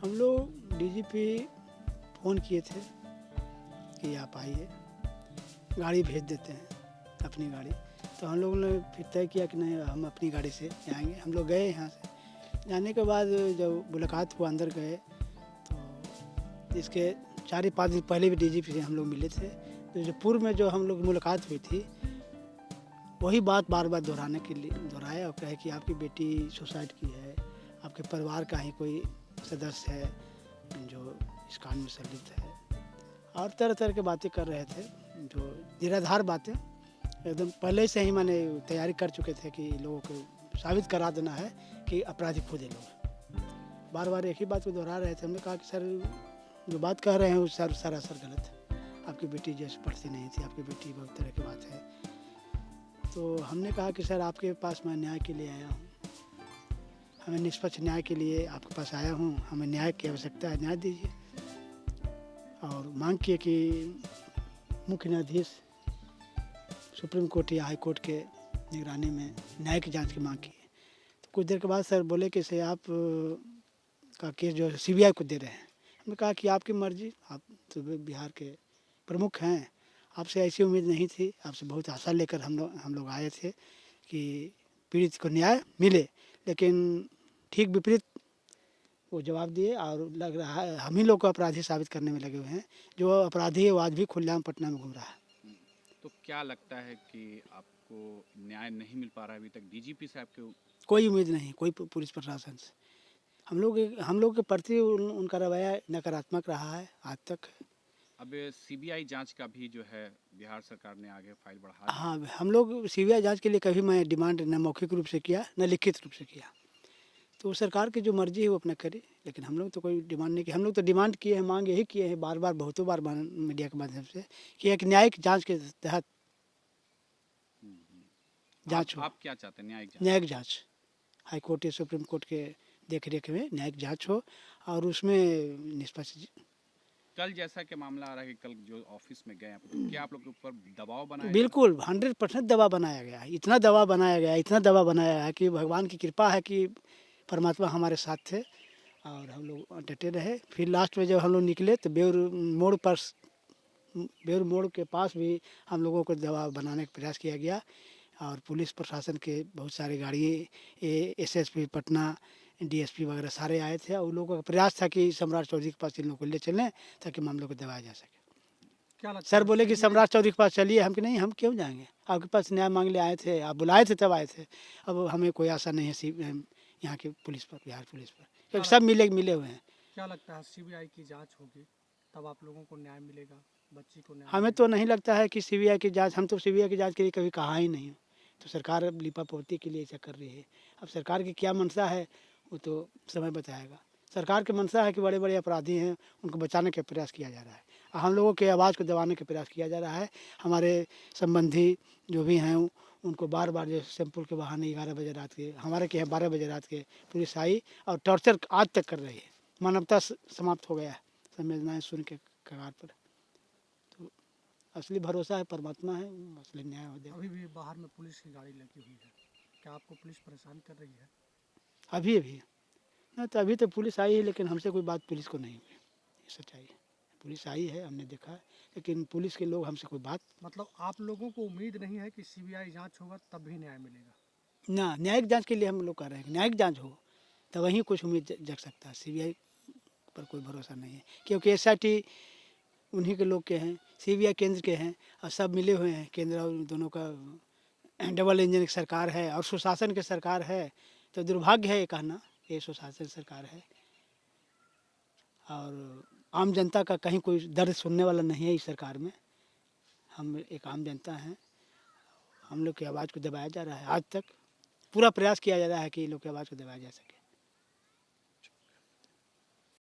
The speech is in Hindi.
हम लोग डीजीपी फ़ोन किए थे कि आप आइए, गाड़ी भेज देते हैं अपनी गाड़ी। तो हम लोगों ने फिर तय किया कि नहीं, हम अपनी गाड़ी से जाएंगे। हम लोग गए यहाँ से। जाने के बाद जब मुलाकात हुआ, अंदर गए तो इसके 4-5 दिन पहले भी डीजीपी से हम लोग मिले थे। तो जो पूर्व में जो हम लोग मुलाकात हुई थी, वही बात बार बार दोहराया और कहे कि आपकी बेटी सुसाइड की है, आपके परिवार का ही कोई सदस्य है जो इस कांड में संलिप्त है, और तरह तरह की बातें कर रहे थे, जो निराधार बातें। एकदम पहले से ही मैंने तैयारी कर चुके थे कि लोगों को साबित करा देना है कि अपराधी खुद ही लोग। बार बार एक ही बात को दोहरा रहे थे। हमने कहा कि सर, जो बात कह रहे हैं वो सरासर गलत है। आपकी बेटी जैसे पढ़ती नहीं थी, आपकी बेटी बहुत तरह की बात है। तो हमने कहा कि सर, आपके पास मैं न्याय के लिए आया हूँ, हमें निष्पक्ष न्याय के लिए आपके पास आया हूँ, हमें न्याय की आवश्यकता है, न्याय दीजिए। और मांग किए कि मुख्य न्यायाधीश सुप्रीम कोर्ट या हाई कोर्ट के निगरानी में न्यायिक जांच की मांग की। तो कुछ देर के बाद सर बोले कि से आप का केस जो है सीबीआई को दे रहे हैं। हमने कहा कि आपकी मर्जी, आप तो बिहार के प्रमुख हैं, आपसे ऐसी उम्मीद नहीं थी, आपसे बहुत आशा लेकर हम लोग आए थे कि पीड़ित को न्याय मिले, लेकिन ठीक विपरीत वो जवाब दिए। और लग रहा है हम ही लोग को अपराधी साबित करने में लगे हुए हैं। जो अपराधी है वो आज भी खुलेआम पटना में घूम रहा है। तो क्या लगता है कि आपको न्याय नहीं मिल पा रहा है अभी तक? डीजीपी से आपके कोई उम्मीद नहीं, कोई पुलिस प्रशासन से। हम लोग के प्रति उनका रवैया नकारात्मक रहा है आज तक। अब सीबीआई जांच का भी जो है बिहार सरकार ने आगे फाइल बढ़ा दी। हाँ, हम लोग सीबीआई जांच के लिए कभी मैं डिमांड न मौखिक रूप से किया, न लिखित रूप से किया। तो सरकार की जो मर्जी है वो अपना करे, लेकिन हम लोग तो कोई डिमांड नहीं की। हम लोग तो डिमांड किए हैं, मांग यही किए हैं बार बार, बहुतों बार मीडिया के माध्यम से, कि एक न्यायिक जांच के तहत जांच हो। आप क्या चाहते हैं? न्यायिक जांच? न्यायिक जांच हाई कोर्ट या सुप्रीम कोर्ट के देख रेख में न्यायिक जांच हो और उसमें निष्पक्ष। कल जैसा कि मामला आ रहा है कि कल जो ऑफिस में गए आप, तो क्या आप लोग के ऊपर दबाव बनाया जा रहा बिल्कुल 100% दबाव बनाया गया है। इतना दबाव बनाया गया है, इतना दबाव बनाया है कि भगवान की कृपा है कि परमात्मा हमारे साथ थे और हम लोग डटे रहे। फिर लास्ट में जब हम लोग निकले तो बेउर मोड़ के पास भी हम लोगों को दबाव बनाने का प्रयास किया गया। और पुलिस प्रशासन के बहुत सारी गाड़ियाँ, एसएसपी पटना, डीएसपी वगैरह सारे आए थे, और उन लोगों का प्रयास था कि सम्राट चौधरी के पास इन लोगों को ले चलें ताकि मामलों को दबाया जा सके। क्या लगता सर है बोले कि सीबीआई सम्राट चौधरी के पास चलिए। हम कि नहीं, हम क्यों जाएंगे, आपके पास न्याय मांगने आए थे, आप बुलाए थे तब आए थे। अब हमें कोई आशा नहीं है यहाँ की पुलिस पर, बिहार पुलिस पर, क्योंकि सब मिले हुए हैं। क्या लगता है सीबीआई की जांच होगी तब आप लोगों को न्याय मिलेगा, बच्ची को न्याय हमें तो नहीं लगता है कि सीबीआई की जांच, हम तो सीबीआई की जांच के लिए कभी कहा ही नहीं। तो सरकार अब लीपापोती के लिए ऐसा कर रही है। अब सरकार की क्या मंशा है वो तो समय बताएगा। सरकार की मंशा है कि बड़े बड़े अपराधी हैं, उनको बचाने का प्रयास किया जा रहा है, और हम लोगों के आवाज़ को दबाने का प्रयास किया जा रहा है। हमारे संबंधी जो भी हैं उनको बार बार जो सैंपल के बहाने 11 बजे रात के, हमारे के यहाँ 12 बजे रात के पुलिस आई और टॉर्चर आज तक कर रही है। मानवता समाप्त हो गया है, संवेदनाएँ सुन के कगार पर। असली भरोसा है परमात्मा है, असली न्याय हो जाए। अभी भी बाहर में पुलिस की गाड़ी लगी हुई है, क्या आपको पुलिस परेशान कर रही है? अभी ना, तो अभी तो पुलिस आई है, लेकिन हमसे कोई बात पुलिस को नहीं हुई। ये सच्चाई है, पुलिस आई है, हमने देखा है, लेकिन पुलिस के लोग हमसे कोई बात मतलब आप लोगों को उम्मीद नहीं है कि सीबीआई जांच होगा तब भी न्याय मिलेगा? ना। न्यायिक जांच के लिए हम लोग कह रहे हैं कि न्यायिक जांच हो तो वहीं कुछ उम्मीद जग सकता है। सीबीआई पर कोई भरोसा नहीं है, क्योंकि एसआईटी उन्हीं के लोग के हैं, सीबीआई केंद्र के हैं, और सब मिले हुए हैं। केंद्र और दोनों का डबल इंजन की सरकार है और सुशासन की सरकार है। तो दुर्भाग्य है ये कहना, ये सुशासन सरकार है और आम जनता का कहीं कोई दर्द सुनने वाला नहीं है इस सरकार में। हम एक आम जनता हैं, हम लोग की आवाज़ को दबाया जा रहा है। आज तक पूरा प्रयास किया जा रहा है कि लोग की आवाज़ को दबाया जा सके।